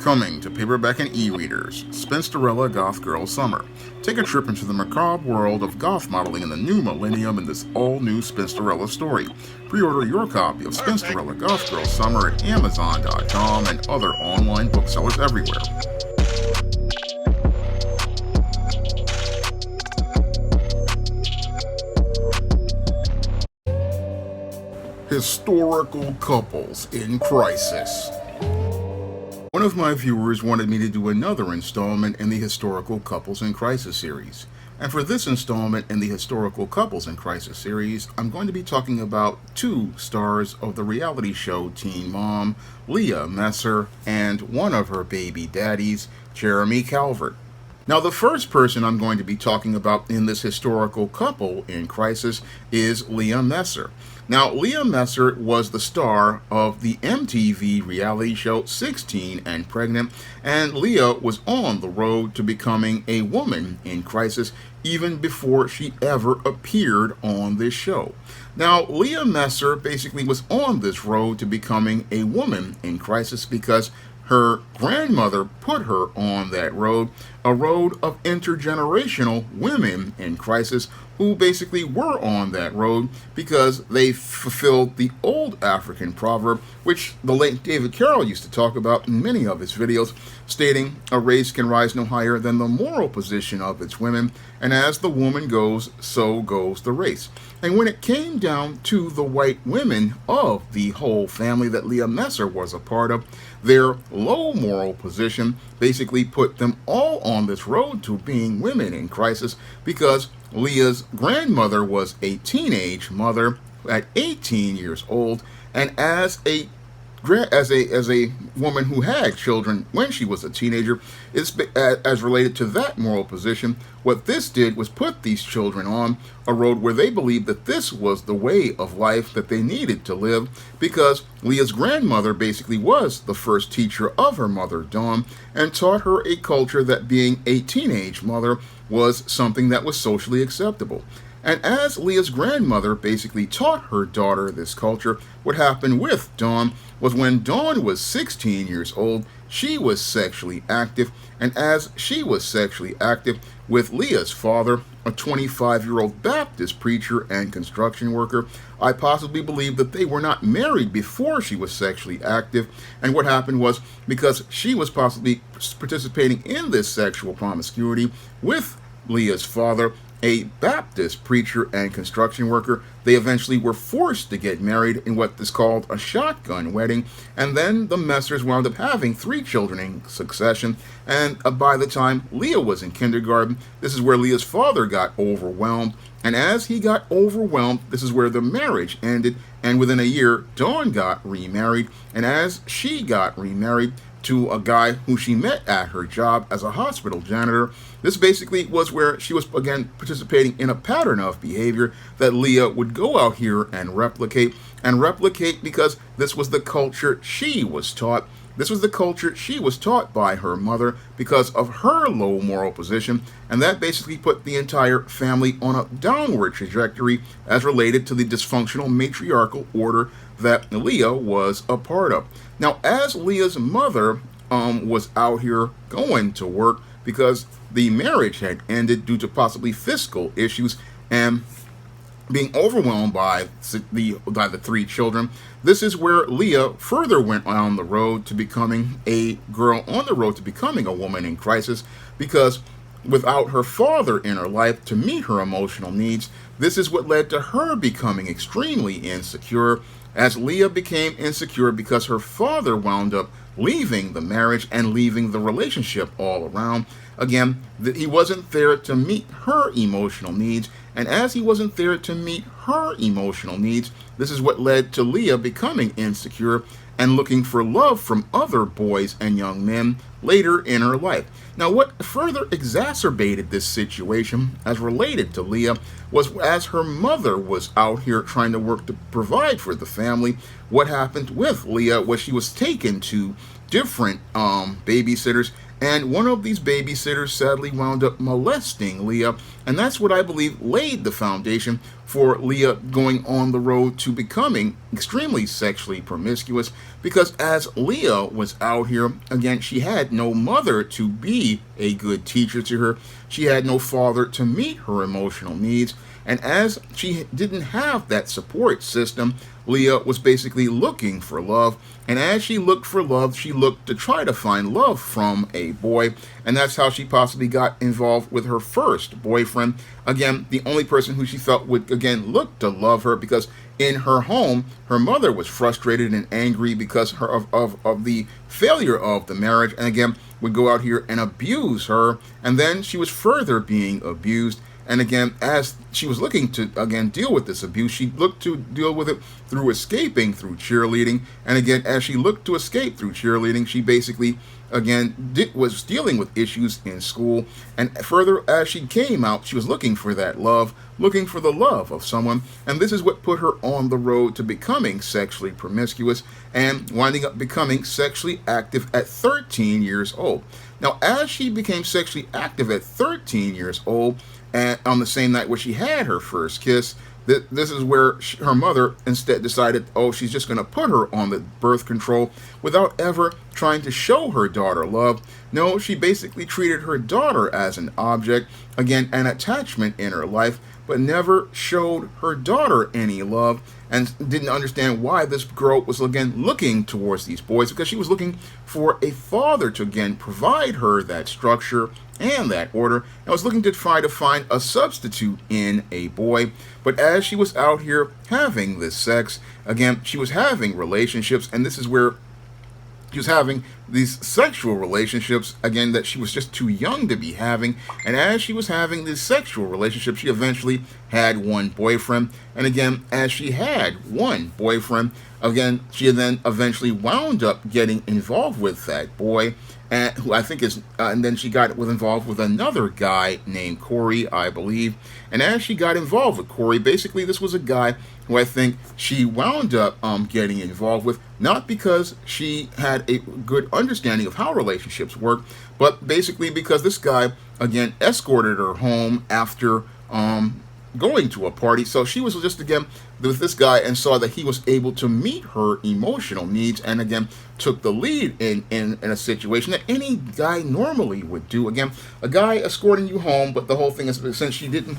Coming to paperback and e-readers, Spinsterella Goth Girl Summer. Take a trip into the macabre world of goth modeling in the new millennium in this all-new Spinsterella story. Pre-order your copy of Spinsterella Goth Girl Summer at Amazon.com and other online booksellers everywhere. Historical couples in crisis. One of my viewers wanted me to do another installment in the Historical Couples in Crisis series. And for this installment in the Historical Couples in Crisis series, I'm going to be talking about two stars of the reality show Teen Mom, Leah Messer, and one of her baby daddies, Jeremy Calvert. Now, the first person I'm going to be talking about in this historical couple in crisis is Leah Messer. Now, Leah Messer was the star of the MTV reality show 16 and Pregnant, and Leah was on the road to becoming a woman in crisis even before she ever appeared on this show. Now, Leah Messer basically was on this road to becoming a woman in crisis because her grandmother put her on that road, a road of intergenerational women in crisis who basically were on that road because they fulfilled the old African proverb, which the late David Carroll used to talk about in many of his videos, stating, "A race can rise no higher than the moral position of its women, and as the woman goes, so goes the race." And when it came down to the white women of the whole family that Leah Messer was a part of, their low moral position basically put them all on this road to being women in crisis because Leah's grandmother was a teenage mother at 18 years old, and as a woman who had children when she was a teenager, as related to that moral position, what this did was put these children on a road where they believed that this was the way of life that they needed to live, because Leah's grandmother basically was the first teacher of her mother, Dawn, and taught her a culture that being a teenage mother was something that was socially acceptable. And as Leah's grandmother basically taught her daughter this culture, what happened with Dawn was when Dawn was 16 years old, she was sexually active, and as she was sexually active with Leah's father, a 25-year-old Baptist preacher and construction worker, I possibly believe that they were not married before she was sexually active, and what happened was, because she was possibly participating in this sexual promiscuity with Leah's father, a Baptist preacher and construction worker, they eventually were forced to get married in what is called a shotgun wedding, and then the Messers wound up having 3 children in succession, and by the time Leah was in kindergarten, this is where Leah's father got overwhelmed, and as he got overwhelmed, this is where the marriage ended, and within a year, Dawn got remarried, and as she got remarried to a guy who she met at her job as a hospital janitor, this basically was where she was again participating in a pattern of behavior that Leah would go out here and replicate because this was the culture she was taught. This was the culture she was taught by her mother because of her low moral position, and that basically put the entire family on a downward trajectory as related to the dysfunctional matriarchal order that Leah was a part of. Now, as Leah's mother was out here going to work because the marriage had ended due to possibly fiscal issues and being overwhelmed by the 3 children, this is where Leah further went on the road to becoming a girl on the road to becoming a woman in crisis, because without her father in her life to meet her emotional needs, this is what led to her becoming extremely insecure, as Leah became insecure because her father wound up leaving the marriage and leaving the relationship all around. Again, he wasn't there to meet her emotional needs, and as he wasn't there to meet her emotional needs, this is what led to Leah becoming insecure and looking for love from other boys and young men later in her life. Now, what further exacerbated this situation as related to Leah was as her mother was out here trying to work to provide for the family, what happened with Leah was she was taken to different babysitters, And one of these babysitters sadly wound up molesting Leah, and that's what I believe laid the foundation for Leah going on the road to becoming extremely sexually promiscuous, because as Leah was out here, again, she had no mother to be a good teacher to her. She had no father to meet her emotional needs. And as she didn't have that support system, Leah was basically looking for love. And as she looked for love, she looked to try to find love from a boy. And that's how she possibly got involved with her first boyfriend. Again, the only person who she felt would, again, look to love her, because in her home, her mother was frustrated and angry because of the failure of the marriage. And again, would go out here and abuse her. And then she was further being abused. And again, as she was looking to, again, deal with this abuse, she looked to deal with it through escaping through cheerleading. And again, as she looked to escape through cheerleading, she basically, again, was dealing with issues in school. And further, as she came out, she was looking for that love, looking for the love of someone. And this is what put her on the road to becoming sexually promiscuous and winding up becoming sexually active at 13 years old. Now, as she became sexually active at 13 years old, and on the same night where she had her first kiss, this is where her mother instead decided, oh, she's just going to put her on the birth control without ever trying to show her daughter love. No, she basically treated her daughter as an object, again, an attachment in her life, but never showed her daughter any love, and didn't understand why this girl was, again, looking towards these boys, because she was looking for a father to, again, provide her that structure and that order, and was looking to try to find a substitute in a boy. But as she was out here having this sex, again, she was having relationships, and this is where she was having these sexual relationships, again, that she was just too young to be having. And as she was having these sexual relationships, she eventually had one boyfriend. And again, as she had one boyfriend, again, she then eventually wound up getting involved with that boy, and who I think is, and then she got involved with another guy named Corey, I believe. And as she got involved with Corey, basically this was a guy who I think she wound up getting involved with, not because she had a good understanding of how relationships work, but basically because this guy, again, escorted her home after going to a party. So she was just, again, with this guy and saw that he was able to meet her emotional needs, and again took the lead in a situation that any guy normally would do. Again, a guy escorting you home, but the whole thing is, since she didn't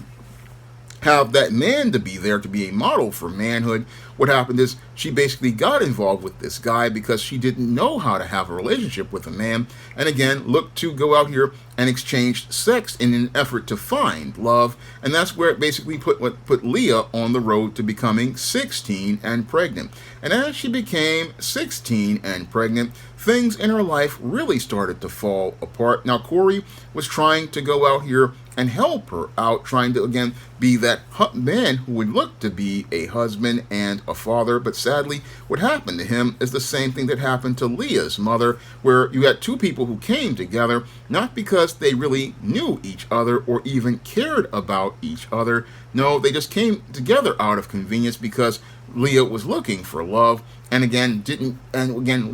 have that man to be there to be a model for manhood, what happened is she basically got involved with this guy because she didn't know how to have a relationship with a man, and again looked to go out here and exchange sex in an effort to find love. And that's where it basically put Leah on the road to becoming 16 and pregnant. And as she became 16 and pregnant, things in her life really started to fall apart. Now, Corey was trying to go out here and help her out, trying to, again, be that man who would look to be a husband and a father. But sadly, what happened to him is the same thing that happened to Leah's mother, where you had two people who came together, not because they really knew each other or even cared about each other. No, they just came together out of convenience because Leah was looking for love, and again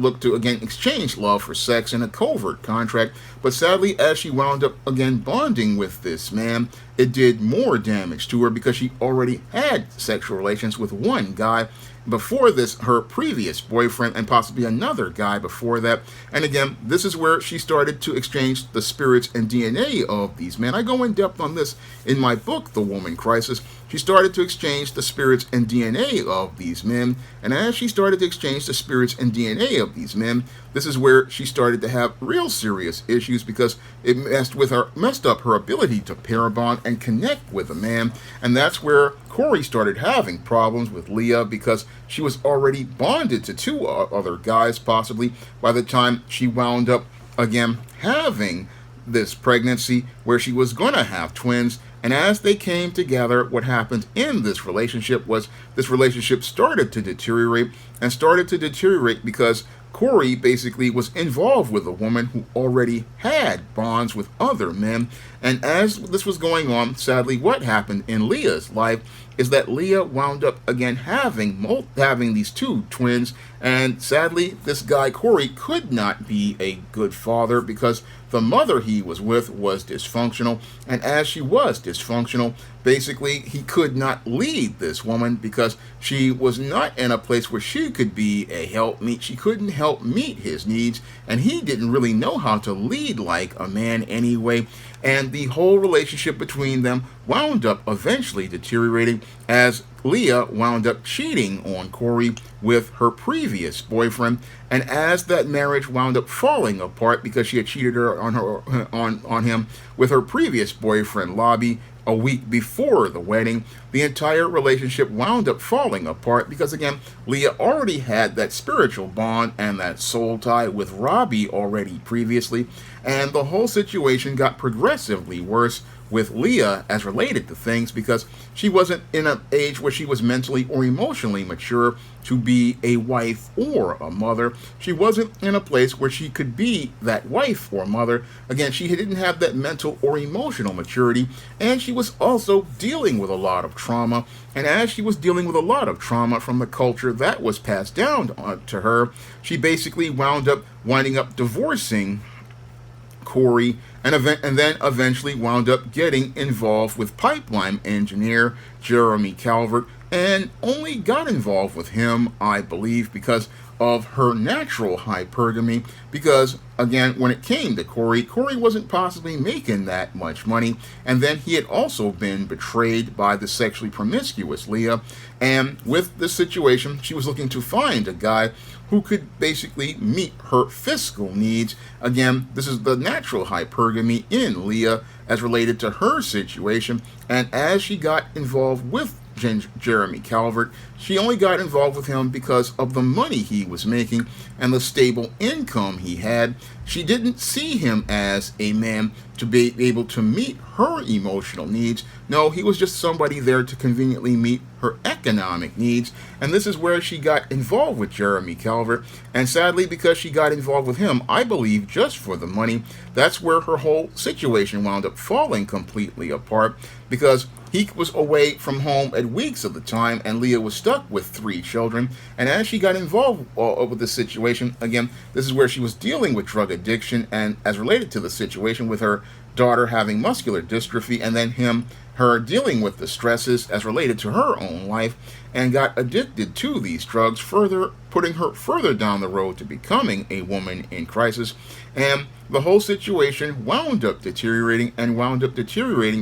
looked to exchange love for sex in a covert contract. But sadly, as she wound up again bonding with this man, it did more damage to her because she already had sexual relations with one guy before this, her previous boyfriend, and possibly another guy before that. And again, this is where she started to exchange the spirits and DNA of these men. I go in depth on this in my book, The Woman Crisis. She started to exchange the spirits and DNA of these men, and as she started to exchange the spirits and DNA of these men, this is where she started to have real serious issues, because it messed up her ability to pair bond and connect with a man. And that's where Corey started having problems with Leah, because she was already bonded to two other guys, possibly, by the time she wound up again having this pregnancy where she was going to have twins. And as they came together, what happened in this relationship was this relationship started to deteriorate, and started to deteriorate because Corey basically was involved with a woman who already had bonds with other men. And as this was going on, sadly, what happened in Leah's life is that Leah wound up again having these two twins, and sadly, this guy Corey could not be a good father because the mother he was with was dysfunctional, and as she was dysfunctional, basically he could not lead this woman because she was not in a place where she could be a helpmeet. She couldn't help meet his needs, and he didn't really know how to lead like a man anyway. And the whole relationship between them wound up eventually deteriorating as Leah wound up cheating on Corey with her previous boyfriend, and as that marriage wound up falling apart because she had cheated on him with her previous boyfriend Lobby a week before the wedding, the entire relationship wound up falling apart because, again, Leah already had that spiritual bond and that soul tie with Robbie already previously, and the whole situation got progressively worse with Leah as related to things because she wasn't in an age where she was mentally or emotionally mature to be a wife or a mother. She wasn't in a place where she could be that wife or mother. Again, she didn't have that mental or emotional maturity, and she was also dealing with a lot of trauma. And as she was dealing with a lot of trauma from the culture that was passed down to her, she basically winding up divorcing Corey, and then eventually wound up getting involved with pipeline engineer Jeremy Calvert, and only got involved with him, I believe, because of her natural hypergamy, because, again, when it came to Corey wasn't possibly making that much money, and then he had also been betrayed by the sexually promiscuous Leah, and with this situation, she was looking to find a guy who could basically meet her fiscal needs. Again, this is the natural hypergamy in Leah as related to her situation, and as she got involved with Jeremy Calvert, she only got involved with him because of the money he was making and the stable income he had. She didn't see him as a man to be able to meet her emotional needs. No, he was just somebody there to conveniently meet her economic needs, and this is where she got involved with Jeremy Calvert, and sadly, because she got involved with him, I believe, just for the money, that's where her whole situation wound up falling completely apart, because he was away from home at weeks of the time, and Leah was stuck with 3 children. And as she got involved with this situation, again, this is where she was dealing with drug addiction, and as related to the situation with her daughter having muscular dystrophy, and then her dealing with the stresses as related to her own life, and got addicted to these drugs, putting her further down the road to becoming a woman in crisis. And the whole situation wound up deteriorating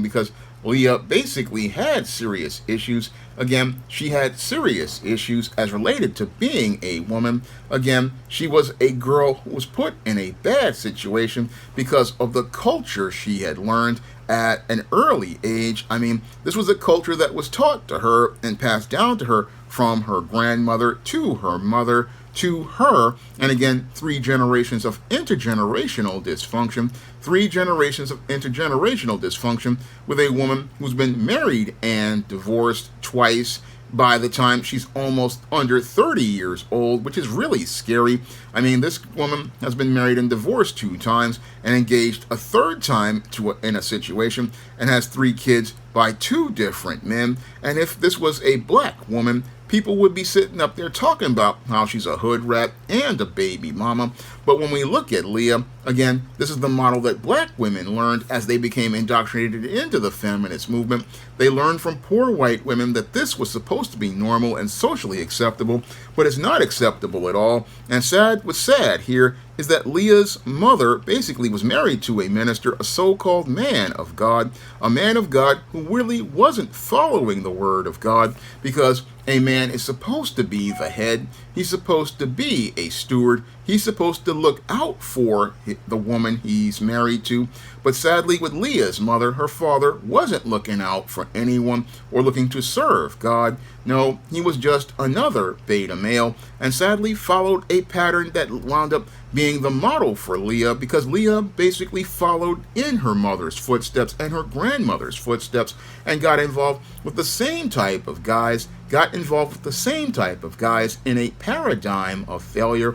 because Leah basically had serious issues. Again, she had serious issues as related to being a woman. Again, she was a girl who was put in a bad situation because of the culture she had learned at an early age. I mean, this was a culture that was taught to her and passed down to her from her grandmother to her mother to her, and again, 3 generations of intergenerational dysfunction, 3 generations of intergenerational dysfunction with a woman who's been married and divorced twice by the time she's almost under 30 years old, which is really scary. I mean, this woman has been married and divorced 2 times and engaged a 3rd time in a situation, and has 3 kids by 2 different men. And if this was a black woman, people would be sitting up there talking about how she's a hood rat and a baby mama. But when we look at Leah, again, this is the model that black women learned as they became indoctrinated into the feminist movement. They learned from poor white women that this was supposed to be normal and socially acceptable, but it's not acceptable at all. And what's sad here is that Leah's mother basically was married to a minister, a so-called man of God, a man of God who really wasn't following the word of God, because a man is supposed to be the head. He's supposed to be a steward. He's supposed to look out for the woman he's married to. But sadly, with Leah's mother, her father wasn't looking out for anyone or looking to serve God. No, he was just another beta male, and sadly followed a pattern that wound up being the model for Leah, because Leah basically followed in her mother's footsteps and her grandmother's footsteps and got involved with the same type of guys, in a paradigm of failure,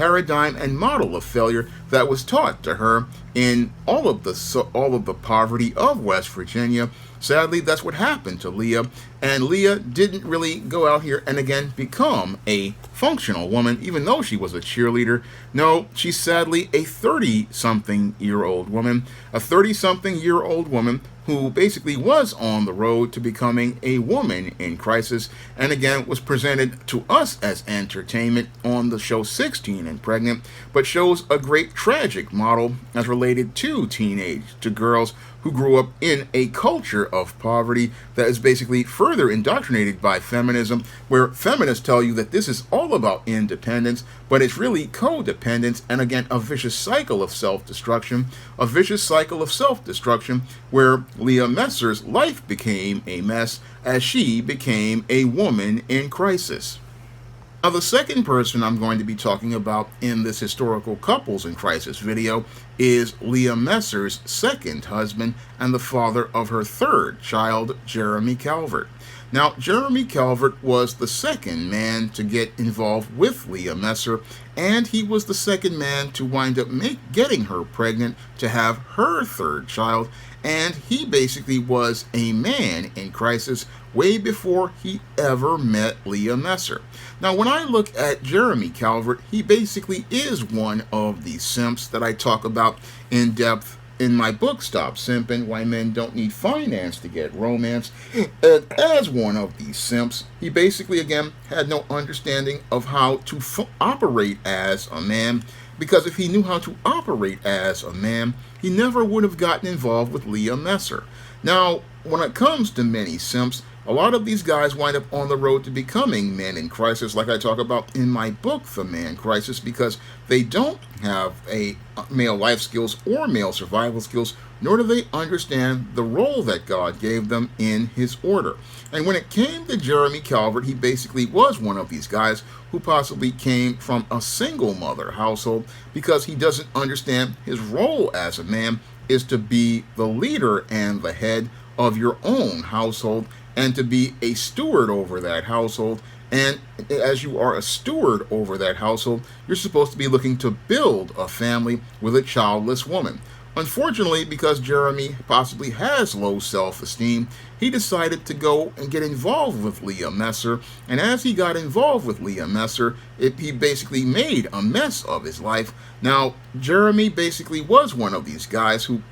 paradigm and model of failure that was taught to her in all of the poverty of West Virginia. Sadly, that's what happened to Leah, and Leah didn't really go out here and again become a functional woman, even though she was a cheerleader. No, she's sadly a 30-something-year-old woman, who basically was on the road to becoming a woman in crisis, and again was presented to us as entertainment on the show 16 and Pregnant, but shows a great tragic model as related to girls who grew up in a culture of poverty that is basically further indoctrinated by feminism, where feminists tell you that this is all about independence, but it's really codependence, and again, a vicious cycle of self-destruction, where Leah Messer's life became a mess as she became a woman in crisis. Now, the second person I'm going to be talking about in this historical couples in crisis video is Leah Messer's second husband and the father of her third child, Jeremy Calvert. Now, Jeremy Calvert was the second man to get involved with Leah Messer, and he was the second man to wind up getting her pregnant to have her third child, and he basically was a man in crisis way before he ever met Leah Messer. Now, when I look at Jeremy Calvert, he basically is one of the simps that I talk about in depth in my book, Stop Simping, Why Men Don't Need Finance to Get Romance. And as one of these simps, he basically, again, had no understanding of how to operate as a man, because if he knew how to operate as a man, he never would have gotten involved with Leah Messer. Now, when it comes to many simps, a lot of these guys wind up on the road to becoming men in crisis, like I talk about in my book, The Man Crisis, because they don't have a male life skills or male survival skills, nor do they understand the role that God gave them in his order. And when it came to Jeremy Calvert, he basically was one of these guys who possibly came from a single mother household, because he doesn't understand his role as a man is to be the leader and the head of your own household, and to be a steward over that household. And as you are a steward over that household, you're supposed to be looking to build a family with a childless woman. Unfortunately, because Jeremy possibly has low self-esteem, he decided to go and get involved with Leah Messer. And as he got involved with Leah Messer, he basically made a mess of his life. Now, Jeremy basically was one of these guys who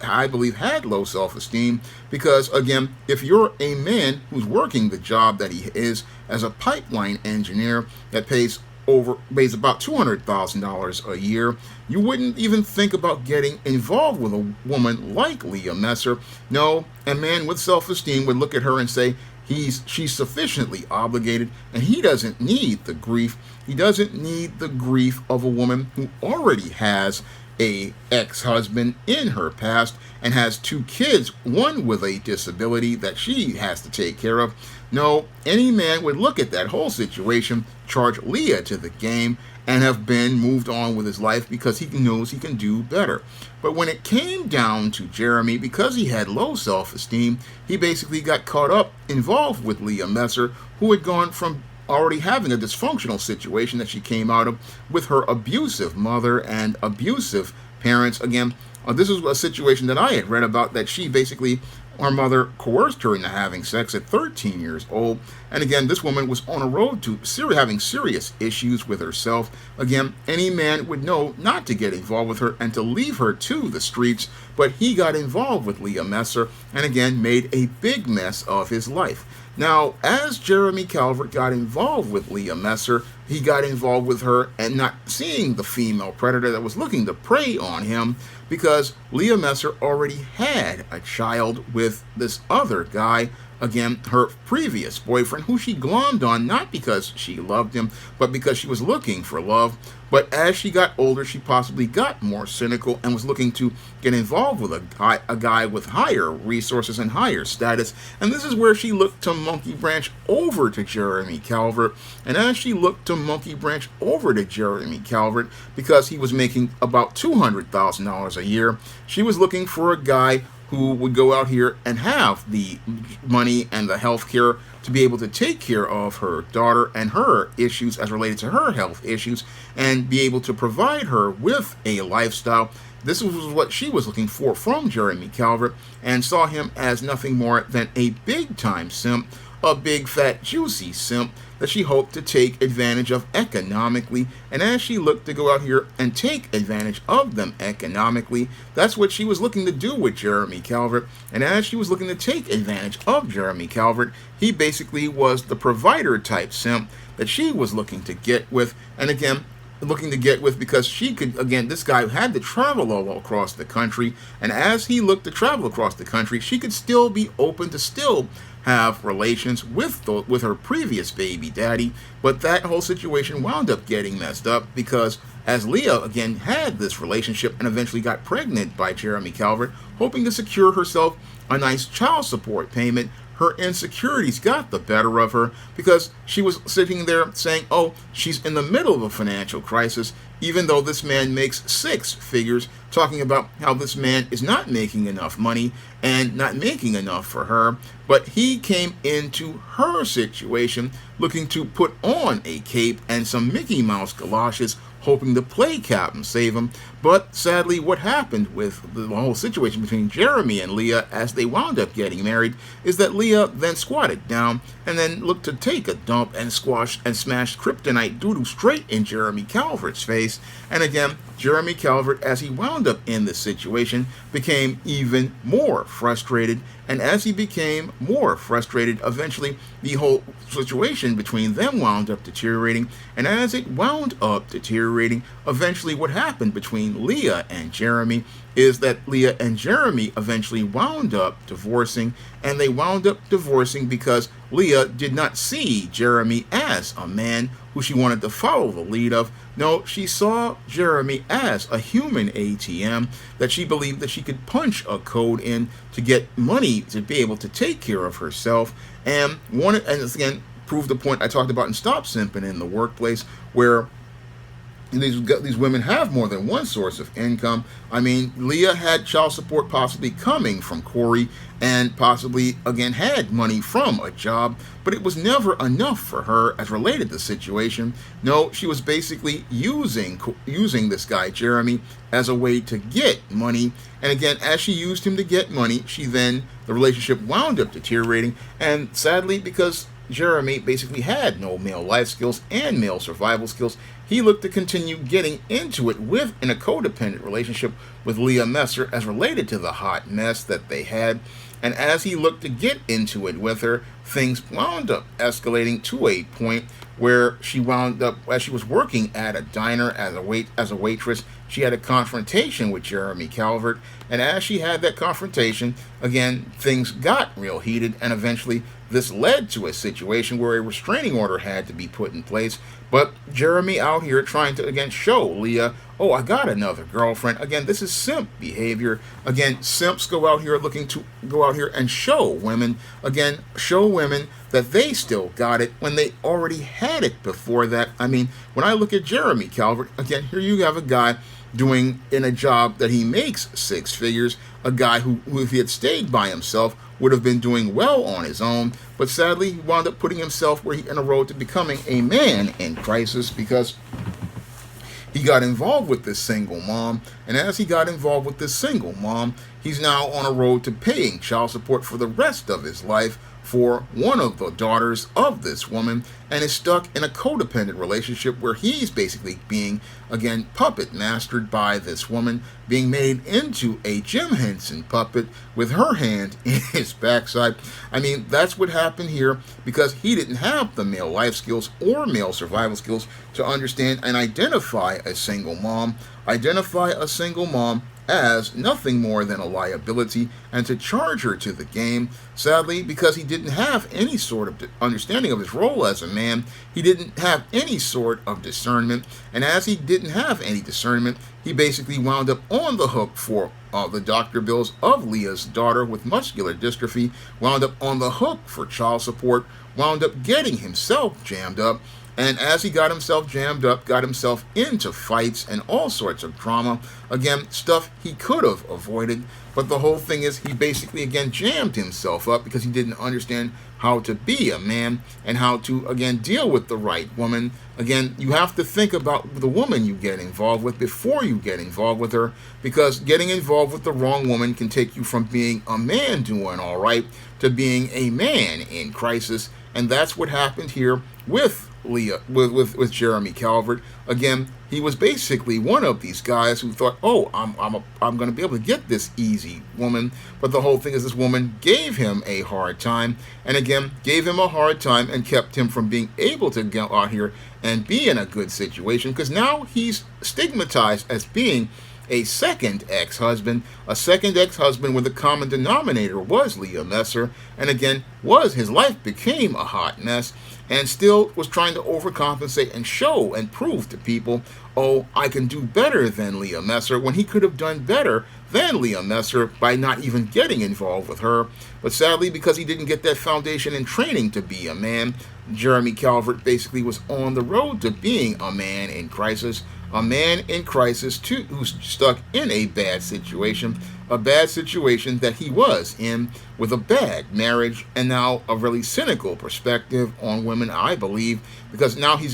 I believe had low self-esteem, because again, if you're a man who's working the job that he is as a pipeline engineer that pays about $200,000 a year, you wouldn't even think about getting involved with a woman like Leah Messer. No, a man with self-esteem would look at her and say she's sufficiently obligated, and he doesn't need the grief. He doesn't need the grief of a woman who already has a ex-husband in her past and has 2 kids, one with a disability that she has to take care of. No, any man would look at that whole situation, charge Leah to the game, and have been moved on with his life because he knows he can do better. But when it came down to Jeremy, because he had low self-esteem, he basically got caught up, involved with Leah Messer, who had gone from already having a dysfunctional situation that she came out of with her abusive mother and abusive parents. Again, this is a situation that I had read about, that she basically, her mother coerced her into having sex at 13 years old. And again, this woman was on a road to having serious issues with herself. Again, any man would know not to get involved with her and to leave her to the streets, but he got involved with Leah Messer and again made a big mess of his life. Now, as Jeremy Calvert got involved with Leah Messer, he got involved with her and not seeing the female predator that was looking to prey on him, because Leah Messer already had a child with this other guy, again, her previous boyfriend, who she glommed on not because she loved him, but because she was looking for love. But as she got older, she possibly got more cynical and was looking to get involved with a guy with higher resources and higher status. And this is where she looked to monkey branch over to Jeremy Calvert. And as she looked to monkey branch over to Jeremy Calvert, because he was making about $200,000 a year, she was looking for a guy who would go out here and have the money and the health care to be able to take care of her daughter and her issues as related to her health issues, and be able to provide her with a lifestyle. This was what she was looking for from Jeremy Calvert, and saw him as nothing more than a big-time simp, a big, fat, juicy simp that she hoped to take advantage of economically. And as she looked to go out here and take advantage of them economically, that's what she was looking to do with Jeremy Calvert. And as she was looking to take advantage of Jeremy Calvert, he basically was the provider type simp that she was looking to get with. And again, looking to get with because she could, again, this guy had to travel all across the country, and as he looked to travel across the country, she could still be open to still have relations with her previous baby daddy. But that whole situation wound up getting messed up because as Leah again had this relationship and eventually got pregnant by Jeremy Calvert, hoping to secure herself a nice child support payment, her insecurities got the better of her because she was sitting there saying, oh, she's in the middle of a financial crisis, even though this man makes six figures, talking about how this man is not making enough money and not making enough for her. But he came into her situation looking to put on a cape and some Mickey Mouse galoshes, hoping to play Captain Save him. But sadly, what happened with the whole situation between Jeremy and Leah as they wound up getting married is that Leah then squatted down and then looked to take a dump and squashed and smashed kryptonite doodoo straight in Jeremy Calvert's face. And again, Jeremy Calvert, as he wound up in this situation, became even more frustrated. And as he became more frustrated, eventually the whole situation between them wound up deteriorating. And as it wound up deteriorating, eventually what happened between Leah and Jeremy is that Leah and Jeremy eventually wound up divorcing. And they wound up divorcing because Leah did not see Jeremy as a man who she wanted to follow the lead of. No, she saw Jeremy as a human ATM that she believed that she could punch a code in to get money to be able to take care of herself, and wanted, and again, proved the point I talked about in Stop Simping in the Workplace, where these women have more than one source of income. I mean, Leah had child support possibly coming from Corey, and possibly, again, had money from a job, but it was never enough for her as related to the situation. No, she was basically using this guy, Jeremy, as a way to get money. And again, as she used him to get money, the relationship wound up deteriorating. And sadly, because Jeremy basically had no male life skills and male survival skills, he looked to continue getting into it in a codependent relationship with Leah Messer as related to the hot mess that they had. And as he looked to get into it with her, things wound up escalating to a point where she wound up, as she was working at a diner as a waitress, she had a confrontation with Jeremy Calvert. And as she had that confrontation, again, things got real heated, and eventually this led to a situation where a restraining order had to be put in place. But Jeremy out here trying to, again, show Leah, oh, I got another girlfriend. Again, this is simp behavior. Again, simps go out here looking to go out here and show women, that they still got it when they already had it before that. I mean, when I look at Jeremy Calvert, again, here you have a guy doing in a job that he makes six figures, a guy who if he had stayed by himself, would have been doing well on his own. But sadly, he wound up putting himself in a road to becoming a man in crisis, because he got involved with this single mom. And as he got involved with this single mom, he's now on a road to paying child support for the rest of his life for one of the daughters of this woman, and is stuck in a codependent relationship where he's basically being, again, puppet mastered by this woman, being made into a Jim Henson puppet with her hand in his backside. I mean, that's what happened here, because he didn't have the male life skills or male survival skills to understand and identify a single mom as nothing more than a liability, and to charge her to the game. Sadly, because he didn't have any sort of understanding of his role as a man, he didn't have any sort of discernment, and as he didn't have any discernment, he basically wound up on the hook for the doctor bills of Leah's daughter with muscular dystrophy, wound up on the hook for child support, wound up getting himself jammed up, And as he got himself jammed up, got himself into fights and all sorts of drama, again, stuff he could have avoided, but the whole thing is he basically, again, jammed himself up because he didn't understand how to be a man and how to, again, deal with the right woman. Again, you have to think about the woman you get involved with before you get involved with her, because getting involved with the wrong woman can take you from being a man doing all right to being a man in crisis. And that's what happened here with Leah, with Jeremy Calvert. Again, he was basically one of these guys who thought, oh, I'm going to be able to get this easy woman. But the whole thing is this woman gave him a hard time, and again, gave him a hard time and kept him from being able to go out here and be in a good situation, because now he's stigmatized as being a second ex-husband where the common denominator was Leah Messer, and again, his life became a hot mess, and still was trying to overcompensate and show and prove to people, oh, I can do better than Leah Messer, when he could have done better than Leah Messer by not even getting involved with her. But sadly, because he didn't get that foundation and training to be a man, Jeremy Calvert basically was on the road to being a man in crisis. A man in crisis, too, who's stuck in a bad situation that he was in, with a bad marriage, and now a really cynical perspective on women, I believe, because now he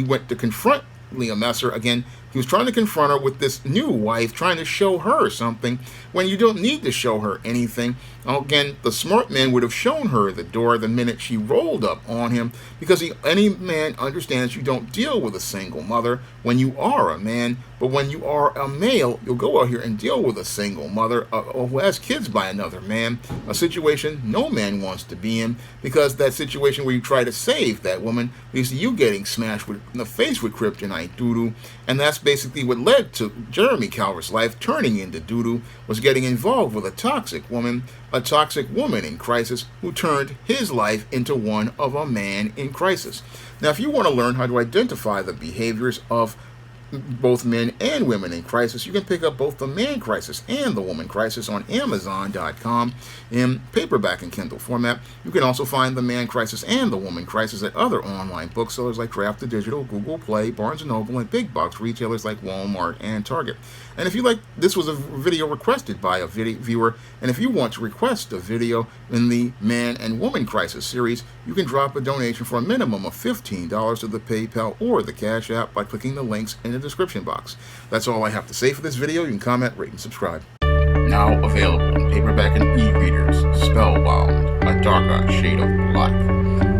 went to confront Leah Messer again. He was trying to confront her with this new wife, trying to show her something when you don't need to show her anything. Again, the smart man would have shown her the door the minute she rolled up on him, because any man understands you don't deal with a single mother when you are a man, but when you are a male, you'll go out here and deal with a single mother who has kids by another man, a situation no man wants to be in, because that situation where you try to save that woman leads to you getting smashed in the face with kryptonite doo-doo, and that's basically what led to Jeremy Calvert's life turning into doo-doo, was getting involved with a toxic woman in crisis who turned his life into one of a man in crisis. Now, if you want to learn how to identify the behaviors of both men and women in crisis, you can pick up both the Man Crisis and the Woman Crisis on Amazon.com in paperback and Kindle format. You can also find the Man Crisis and the Woman Crisis at other online booksellers like Draft to Digital, Google Play, Barnes & Noble, and big box retailers like Walmart and Target. And if you like, this was a video requested by a viewer, and if you want to request a video in the Man and Woman Crisis series, you can drop a donation for a minimum of $15 to the PayPal or the Cash App by clicking the links in the description box. That's all I have to say for this video. You can comment, rate, and subscribe. Now available in paperback and e-readers, Spellbound, A Darker Shade of Black.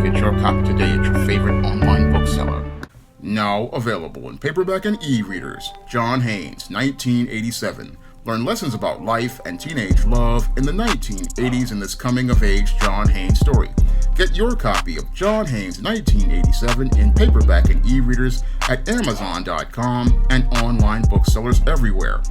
Get your copy today at your favorite online bookseller. Now available in paperback and e-readers, John Haynes, 1987. Learn lessons about life and teenage love in the 1980s in this coming-of-age John Haynes story. Get your copy of John Haynes 1987 in paperback and e-readers at Amazon.com and online booksellers everywhere.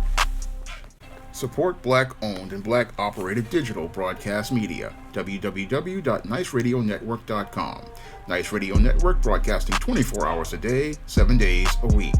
Support Black-owned and Black-operated digital broadcast media. www.niceradionetwork.com. Nice Radio Network, broadcasting 24 hours a day, 7 days a week.